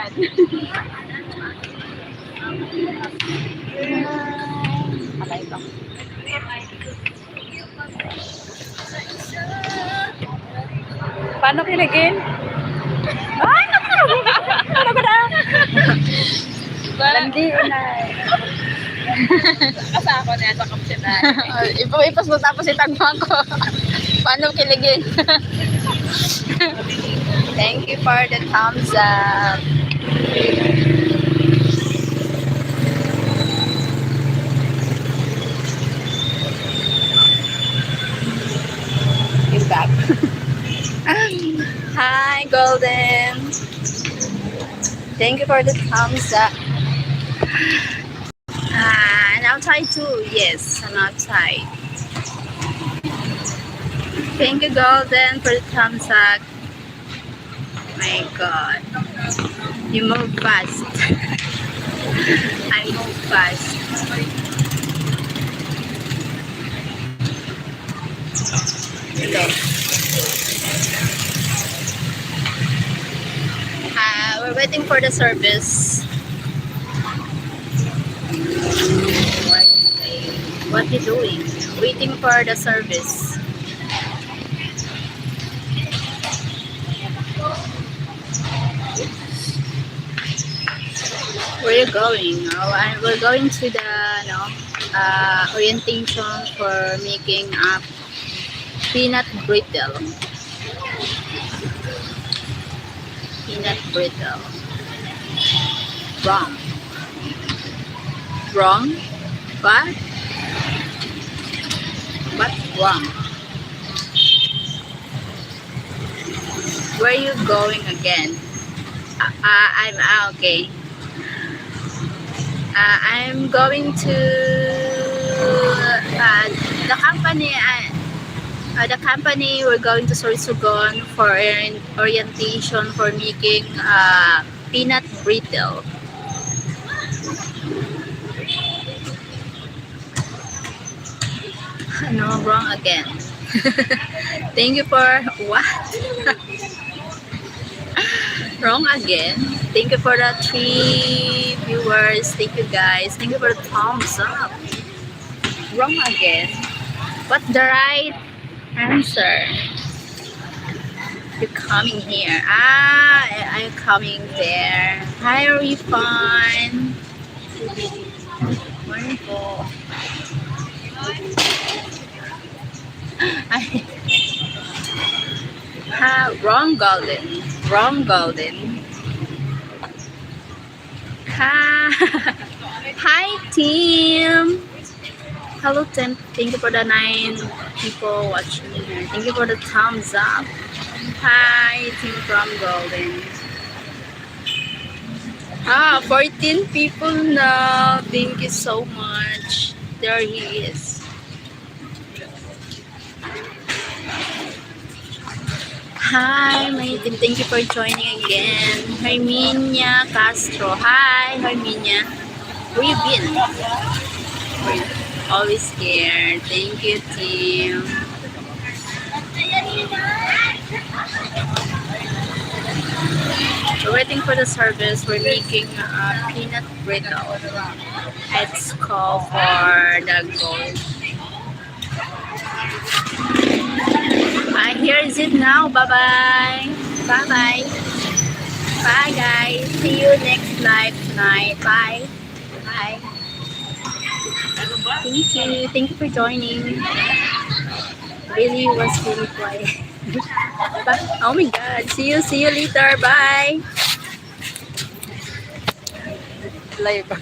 yan. Patay ba? Paano kiligin? Ay! Ano ka na? Landi na. Kasi ako na sa kapsinan. Ipas mo tapos itagma ko. Paano kiligin? Thank you for the thumbs up. You're back. Hi, Golden. Thank you for the thumbs up. And outside too. Yes, I'm outside. Thank you, Golden, for the thumbs up. My God, you move fast. I move fast. Hello. We're waiting for the service. What are you doing? Waiting for the service. Where are you going? We're going to the orientation for making a peanut brittle. Peanut brittle. Wrong. Wrong? What? What's wrong? Where are you going again? I'm okay. I'm going to the company. The company we're going to Sorsogon for orientation for making peanut brittle. No, wrong again. Thank you for what? Wrong again. Thank you for the 3 viewers. Thank you guys. Thank you for the thumbs up. Wrong again. What's the right answer? You're coming here. I'm coming there. Hi, are you fun? Wonderful. Wrong, Golden. Wrong, Golden. Hi, team. Hello, Tim. Thank you for the 9 people watching here. Thank you for the thumbs up. Hi, team from Golden. 14 people now. Thank you so much. There he is. Hi, my team. Thank you for joining again. Herminia Castro. Hi, Herminia. Where you been? Always here. Thank you, team. We're waiting for the service. We're making a peanut brittle. It's called for the gold. Here is it now. Bye-bye. Bye-bye. Bye, guys. See you next live tonight. Bye. Bye. Thank you. Thank you for joining. Really was really quiet. Oh my God. See you later. Bye. Live.